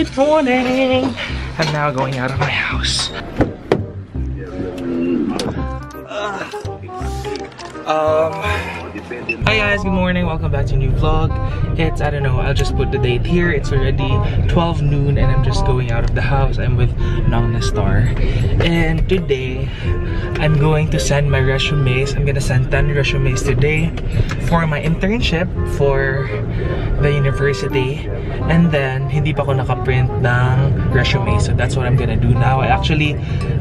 Good morning! I'm now going out of my house. Hi guys, good morning. Welcome back to a new vlog. It's, I don't know, I'll just put the date here. It's already 12 noon and I'm just going out of the house. I'm with Nong Star. And today, I'm going to send my resumes. I'm gonna send 10 resumes today for my internship for the university. And then, hindi pa ako nakaprint ng resume. So that's what I'm gonna do now. I actually,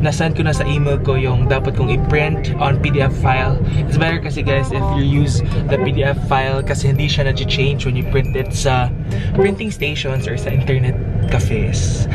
nasend ko na sa email ko yung dapat kong i-print on PDF file. It's better kasi guys if you use the PDF file kasi hindi siya na-change when you print it sa printing stations or sa internet cafes.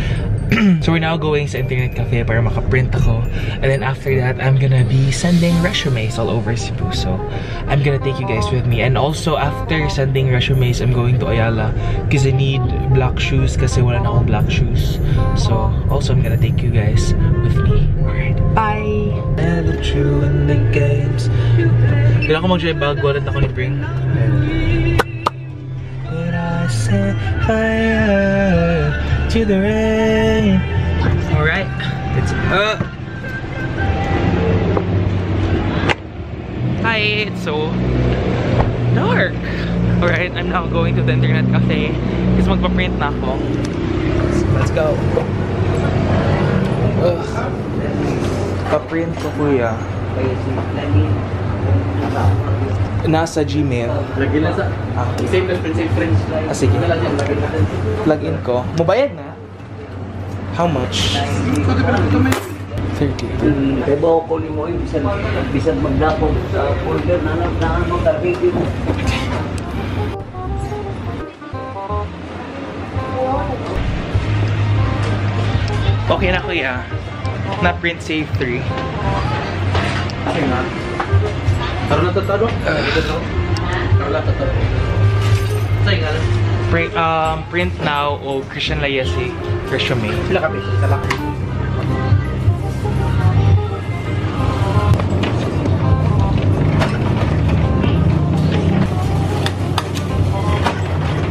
So we're now going sa internet cafe para makaprint ako. And then after that, I'm gonna be sending resumes all over Cebu. So I'm gonna take you guys with me. And also after sending resumes, I'm going to Ayala because I need black shoes kasi wala na akong black shoes. So also I'm gonna take you guys with me. Alright, bye! Never true in the games. Kailangan ko mag-drive bag. Wallet ako ni Bring. Could I set fire to the rain? Alright, it's up. Hi, it's so dark. Alright, I'm now going to the internet cafe kasi magpa-print na ako. So, let's go. Pa-print ko kuya. Nasa Gmail. Lagyan na sa save friends. Sige. Login ko. Mubayad na? How much? 30. Kaya ko ni mo bisan magdapog sa folder na mo ka video. Okay na kuya. Na-print save 3. Okay na. Taro na tatado? Taro na tatado. Sa'yo nga lang. Print now o Christian Layese resume. Sila kami. Kalaki.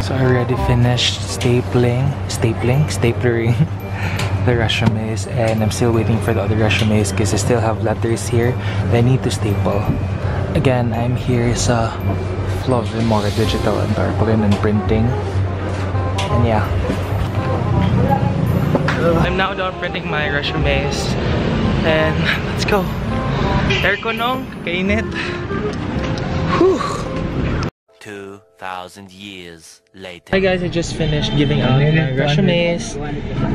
So I already finished staplering the resumes, and I'm still waiting for the other resumes because I still have letters here that I need to staple. Again, I'm here sa Mora Digital and Tarpaulin and Printing, and yeah. I'm now done printing my resumes, and let's go. Aircon nong, kainit. Whew. 2,000 years later. Hi guys, I just finished giving out my resumes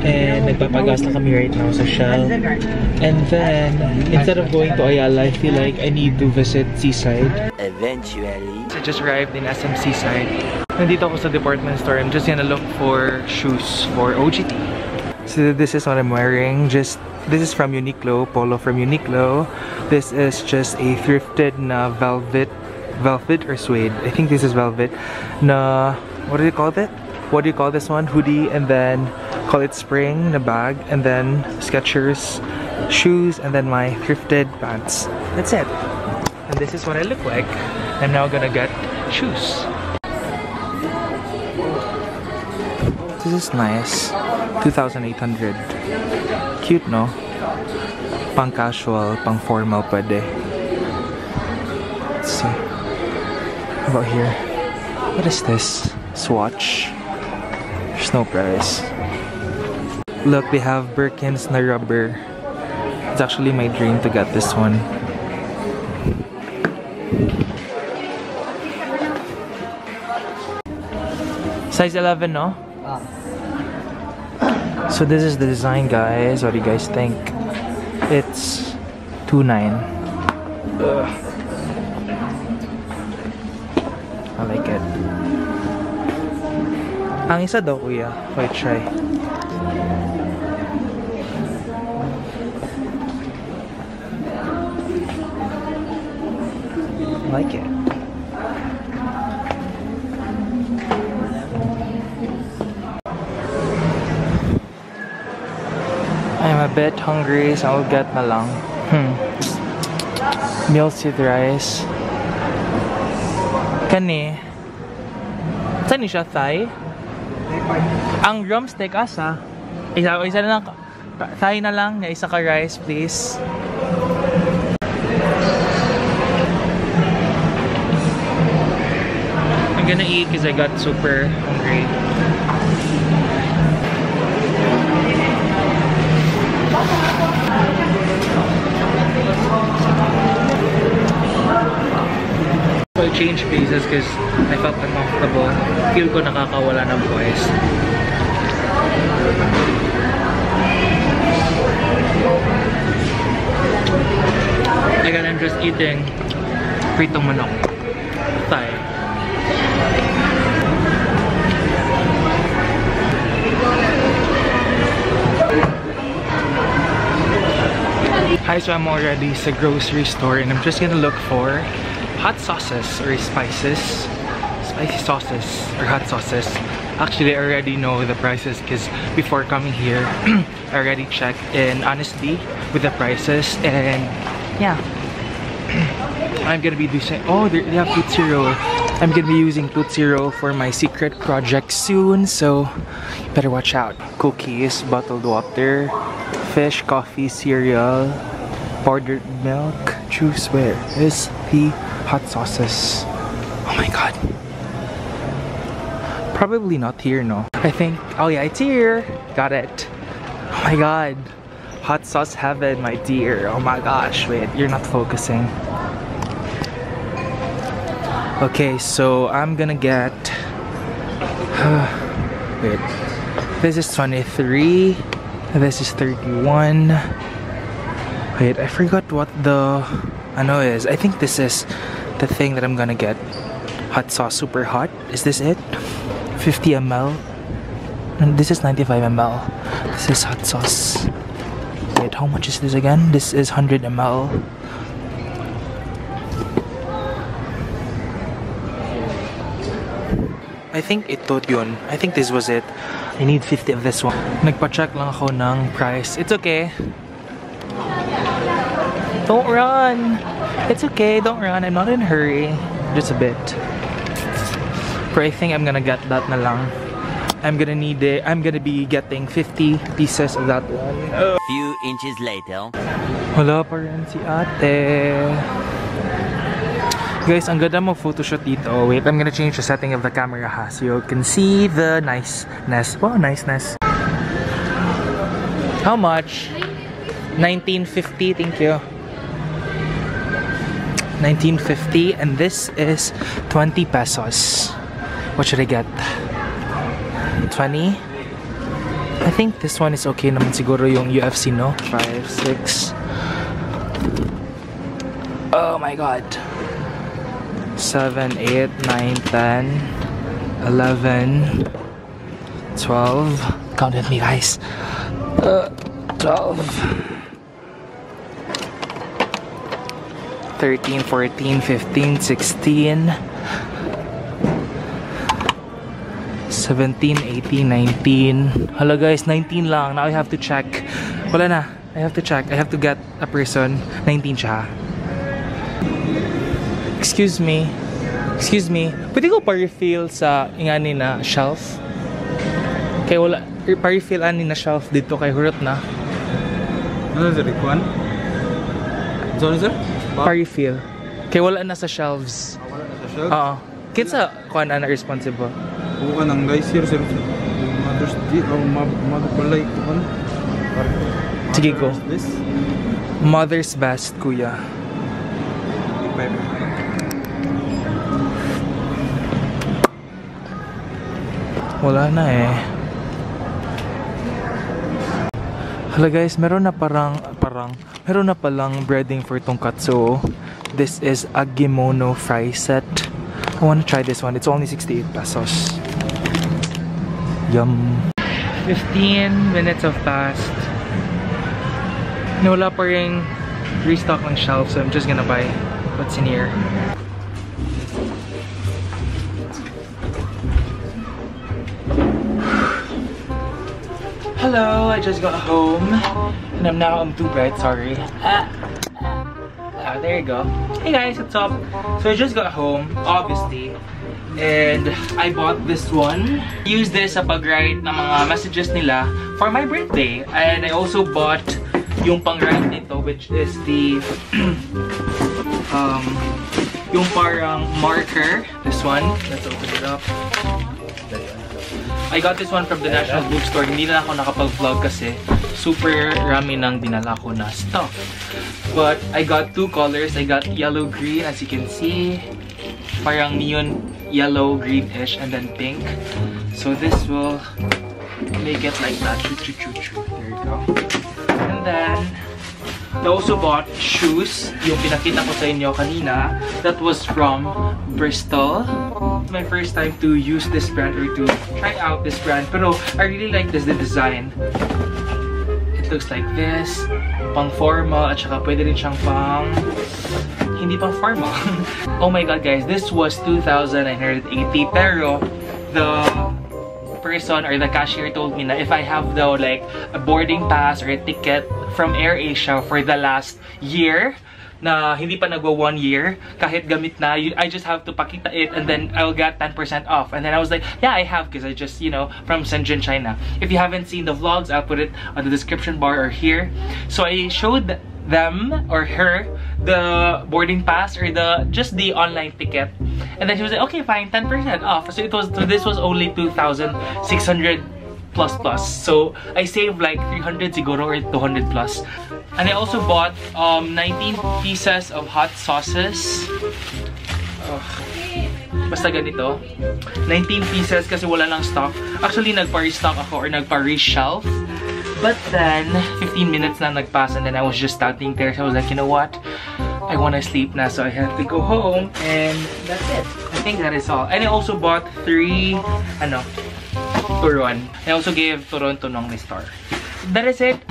and nagpapagas na kami right now sa Shell. And then, instead of going to Ayala, I feel like I need to visit Seaside. Eventually, I just arrived in SM Seaside. Nandito ako sa department store. I'm just gonna look for shoes for OGT. So this is what I'm wearing. This is from Uniqlo, polo from Uniqlo. This is just a thrifted na velvet or suede. I think this is velvet. Na, what do you call it? What do you call this one? Hoodie, and then call it spring, na bag, and then Skechers shoes, and then my thrifted pants. That's it. And this is what I look like. I'm now gonna get shoes. This is nice. 2,800. Cute, no? Pang casual, pang formal pwede. Let's see. About here. What is this? Swatch. There's no price. Look, they have Birkins na rubber. It's actually my dream to get this one. Size 11, no? So this is the design, guys. What do you guys think? It's 2.9. I like it. Ang isa daw kuya, quite try. I like it. I'm a bit hungry, so I'll get na lang. Meals with rice. Kani. Saan ni siya? Thai? Ang drumstick asa? Isa na lang. Tayo na lang. Isa ka rice, please. I'm gonna eat because I got super hungry. So I changed places because I felt uncomfortable. Feel ko nakakawala ng voice. Again, I'm just eating pritong manok. Thai. Hi, so I'm already sa grocery store and I'm just gonna look for hot sauces or spicy sauces or hot sauces. Actually, I already know the prices because before coming here, I already checked and honestly with the prices, and yeah, I'm gonna be using, oh, they have Tootsie Roll. I'm gonna be using Tootsie Roll for my secret project soon, so better watch out. Cookies, bottled water, fish, coffee, cereal, powdered milk, juice. Where is the hot sauces? Oh my god. Probably not here, no. I think, oh yeah, it's here. Got it. Oh my god. Hot sauce heaven, my dear. Oh my gosh, wait, you're not focusing. Okay, so I'm gonna get, wait, this is 23, this is 31. Wait, I forgot what the ano is. I think this is the thing that I'm gonna get. Hot sauce, super hot. Is this it? 50 ml. And this is 95 ml. This is hot sauce. Wait, how much is this again? This is 100 ml. I think ito yun. I think this was it. I need 50 of this one. Nagpa-check lang ako ng price. It's okay. Don't run. It's okay, don't run. I'm not in a hurry. Just a bit. But I think I'm gonna get that na lang. I'm gonna need it. I'm gonna be getting 50 pieces of that one. Few inches later. Wala pa rin si ate. Guys, ang ganda mo photoshoot dito. Wait, I'm gonna change the setting of the camera ha, so you can see the niceness. Wow, niceness. How much? 1950, thank you. 1950, and this is 20 pesos. What should I get? 20? I think this one is okay naman siguro yung UFC, no? 5, 6. Oh my god. 7, 8, 9, 10, 11, 12. Count with me, guys. 12. 13, 14, 15, 16, 17, 18, 19. Hello guys, 19 lang. Now I have to check. Wala na. I have to check. I have to get a person. 19 siya. Excuse me. Excuse me. Pwede ko pa-refill sa ingani na shelf? Kaya wala. Pa-refill ani na shelf dito kay hurot na. Ano sir? Ikuan? Sorry sir? Pa-refill. Kaya wala na sa shelves. Wala na sa shelf? Oo. Kinsa kuan na responsible? Bukan ang guys here sir. Mother's Day o mother palay kuan. Sige go. This? Mother's best, kuya. Wala na eh. Hala guys, meron na meron na palang breading for tonkatsu. This is a gimono fry set. I wanna try this one. It's only 68 pesos. Yum. 15 minutes have passed. Wala pa ring restock ng shelf, so I'm just gonna buy what's in here. Hello, I just got home and I'm too bright, sorry. There you go. Hey guys, what's up? So I just got home, obviously. And I bought this one. Use this sa pag-write ng mga messages nila for my birthday. And I also bought yung pang-write nito, which is the yung parang marker. This one. Let's open it up. I got this one from the National Bookstore. Hindi na ako nakapag-vlog kasi super rami nang dinala ko na stuff. But I got two colors. I got yellow green, as you can see. Parang neon yellow greenish, and then pink. So this will make it like that. There you go. And then I also bought shoes. Yung pinakita ko sa inyo kanina. That was from Bristol. My first time to use this brand or to try out this brand. Pero I really like the design. It looks like this. Pang formal at saka pwede rin siyang pang hindi pang formal. Oh my god guys, this was 2,980 pero the person or the cashier told me na if I have though like a boarding pass or a ticket from AirAsia for the last year na hindi pa nagwa 1 year, kahit gamit na, I just have to pakita it and then I'll get 10% off. And then I was like, yeah, I have because I just, you know, from Shenzhen, China. If you haven't seen the vlogs, I'll put it on the description bar or here. So I showed them or her the boarding pass or just the online ticket, and then she was like, okay fine, 10% off. So this was only 2,600 plus. So I saved like 300 siguro or 200 plus. And I also bought 19 pieces of hot sauces. Basta ganito. 19 pieces kasi wala lang stock. Actually, nagpa-restock ako or nagpa-reshelf. But then, 15 minutes na nagpass and then I was just standing there. So I was like, you know what? I want to sleep na. So I had to go home and that's it. I think that is all. And I also bought 3, turon. I also gave turon to Nong Star. That is it.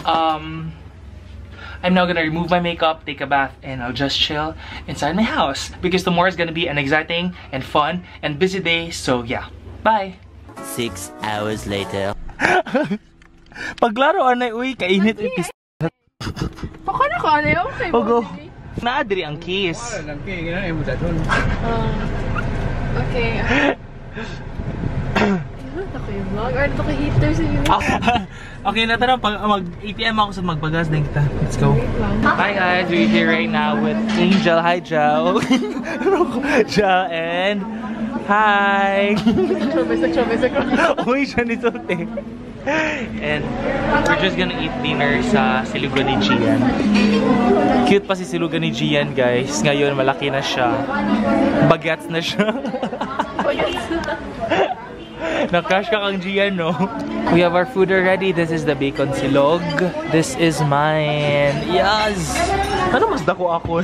I'm now gonna remove my makeup, take a bath, and I'll just chill inside my house. Because tomorrow is gonna be an exciting and fun and busy day. So yeah, bye! 6 hours later. Paglaro anay, uy, kainit yung pis... Baka na ka, ano yun? Okay, Ogo. Naadri ang kiss. Okay. Ako yung vlog. Or ito ka-heater sa inyo. Okay, na tara, mag-ATM ako sa magbagas din kita. Let's go. Hi guys, we're here right now with Angel. Hi, Joe. Joe and... Hi! Uy, siya nito, te. And we're just gonna eat dinner sa silugan ni Gian. Cute pa si silugan ni Gian, guys. Ngayon, malaki na siya. Bagets na siya. Nakash ka kang Gian, no? We have our food already. This is the bacon silog. This is mine. Yes! Ano mas dako ako?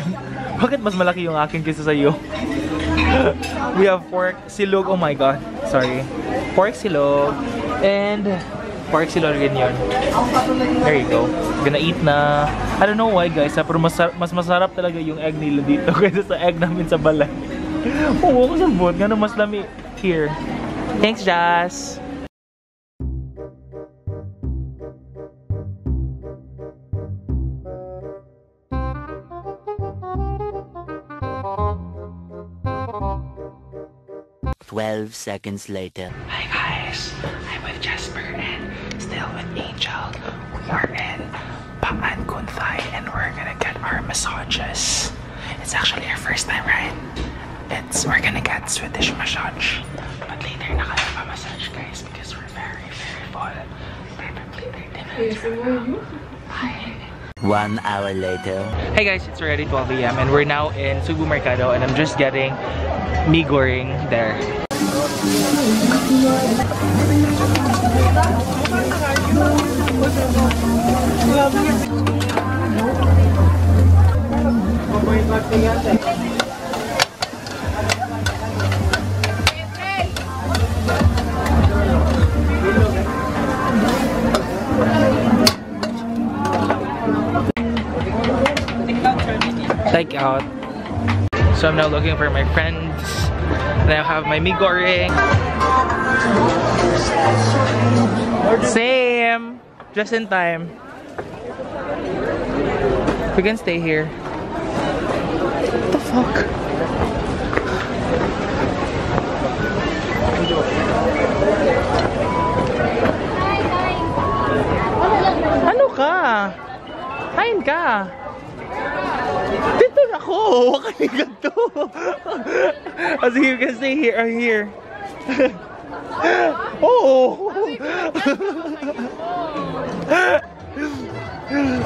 Bakit mas malaki yung akin kaysa sa'yo? We have pork silog. Oh my god. Sorry. Pork silog. And pork silog rin yun. There you go. Gonna eat na. I don't know why guys, pero mas masarap talaga yung egg nila dito kaysa sa egg namin sa balay. Oo, kasi bot. Gano'n mas lami here. Thanks, Jazz! Seconds later. Hi guys, I'm with Jasper and still with Angel. We are in Paan Kunthai and we're gonna get our massages. It's actually our first time, right? We're gonna get Swedish massage. But later na kami pa-massage guys because we're very full. Bye. 1 hour later. Hey guys, it's already 12 AM and we're now in Sugu Mercado and I'm just getting mee goreng there. Take out. So I'm now looking for my friends. Then I have my mee goreng. Same. Just in time. We can stay here. What the fuck? Kain ka. Dito na ako. Kain ka to. As you can see here, here. Oh.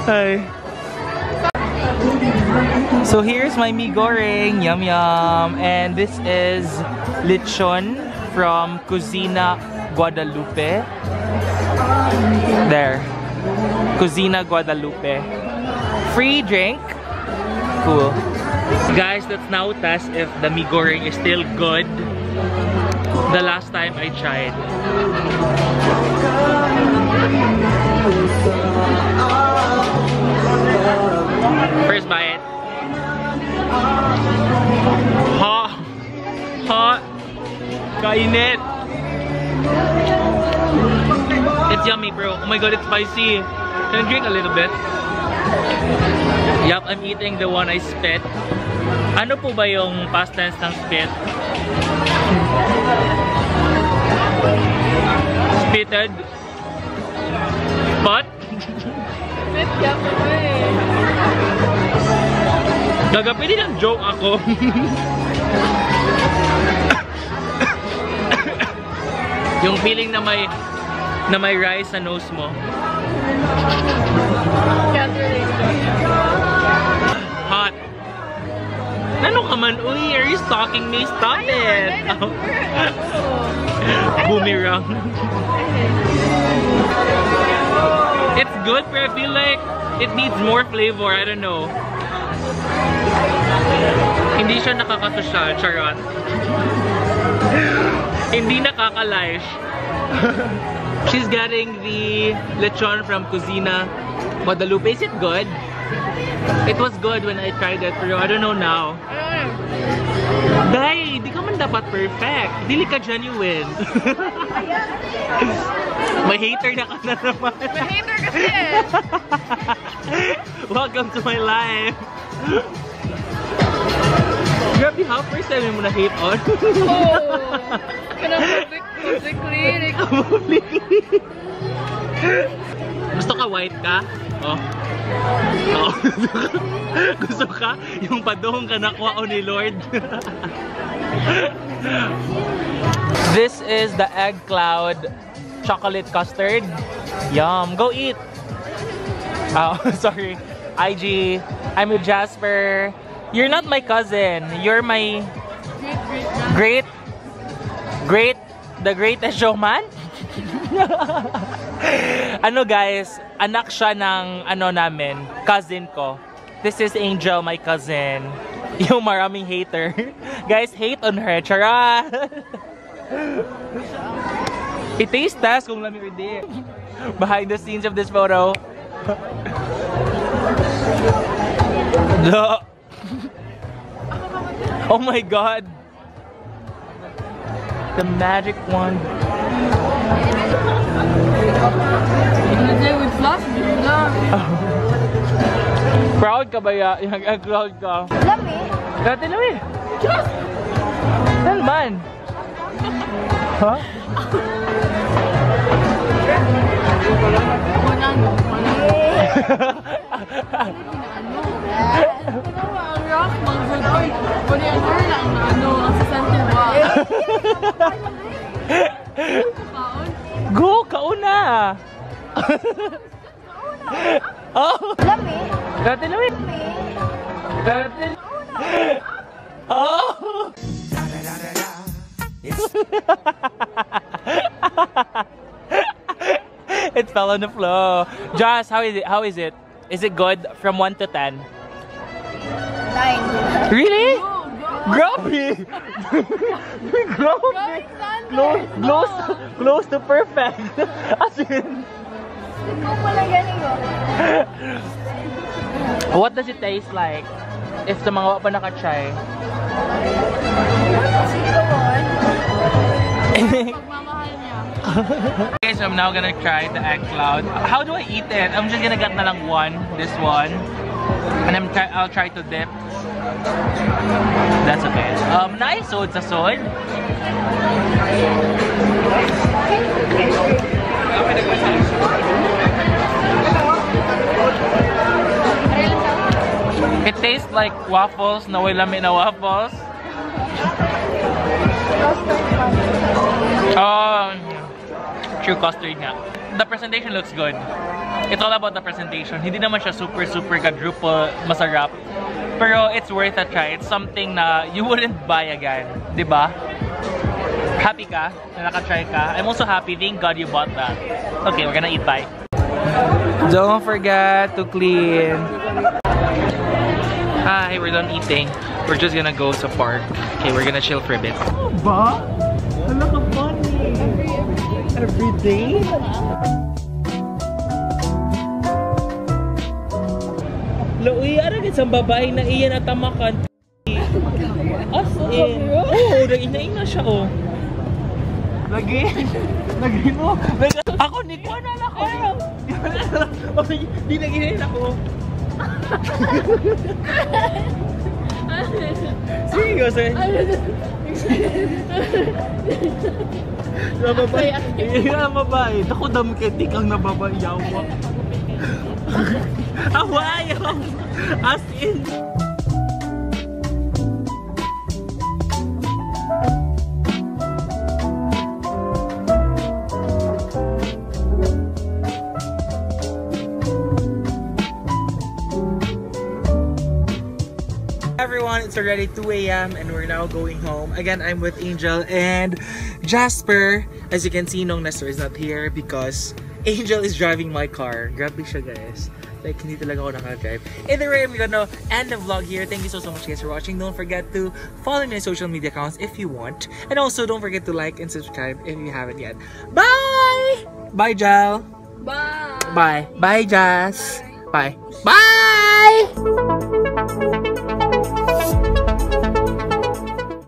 Hi. So here's my mee goreng, yum yum, and this is lechon from Cocina Guadalupe. There, Cocina Guadalupe. Free drink. Cool. Guys, let's now test if the mee goreng is still good. The last time I tried. First bite. Hot. Hot. Kainit. It's yummy, bro. Oh my god, it's spicy. Can I drink a little bit? Yup, I'm eating the one I spit. Ano po ba yung past tense ng spit? Spitted. Spot? Spit ka pa eh. Gagapin din ang joke ako. Yung feeling na may rice sa nose mo. Hot. Ano ka man? Uy, are you stalking me? Stop it! Boomerang. It's good, but I feel like it needs more flavor. I don't know. Hindi siya nakakasosyal. Charot. Hindi nakakalish. She's getting the lechon from Cocina Guadalupe. Is it good? It was good when I tried it, pero I don't know now. Day, di ka man dapat perfect. Dili ka genuine. May hater na ka na naman. May hater kasi eh. Welcome to my life. Grabe, how first time mo na-hate on? Oh, publicly. Gusto ka white ka? Oh. Oh. Gusto ka? Yung padong ka nakuha ni Lord. This is the egg cloud chocolate custard. Yum. Go eat. Oh, sorry. IG. I'm with Jasper. You're not my cousin. You're my the greatest showman? Ano guys, anak siya ng ano namin, cousin ko. This is Angel, my cousin. Yung maraming hater. Guys, hate on her. Charot! I-taste test kung lamig or di. Behind the scenes of this photo. Oh my god! The magic wand. Proud ka ba ya? Proud ka? Lami? Dati lami. Salman. Ha? Go, kauna! Oh! Lami? Dati lami. Dati. Oh! It fell on the floor. Joss, how is it? How is it? Is it good from 1 to 10? 9. Really? Grabe! Grabe! Close to perfect. As in... What does it taste like? If sa mga wapa naka-try? Okay, so I'm now gonna try the egg cloud. How do I eat it? I'm just gonna get na lang one, this one, and I'll try to dip. That's okay. Nice. So it's a sword. tastes like waffles, na way lami na waffles. Oh, true custard nga. The presentation looks good. It's all about the presentation. Hindi naman siya super quadruple masarap. Pero it's worth a try. It's something na you wouldn't buy again. Diba? Happy ka na naka-try ka? I'm also happy. Thank God you bought that. Okay, we're gonna eat. Bye. Don't forget to clean. Hi, we're done eating. We're just gonna go sa park. Okay, we're gonna chill for a bit. Ba? Wala ka funny. Every day? Uy, ano isang babae na iyan at tamakan. As in. Oo, nag-ina siya, oh. Lagi mo. Ako, ni ko na lang ako. Di nag-ina ako. Seryoso eh. Nababae. Nababae. Ako damketik ang nababayawa. Awayaw! As in! Everyone, it's already 2 a.m. and we're now going home. Again, I'm with Angel and Jasper. As you can see, Nong Nestor is not here because Angel is driving my car. Grabe siya, guys. Like, hindi talaga ako nakadrive. Either way, we're gonna end the vlog here. Thank you so much, guys, for watching. Don't forget to follow me on social media accounts if you want. And also, don't forget to like and subscribe if you haven't yet. Bye! Bye, Jal. Bye. Bye. Bye, Jas. Bye. Bye!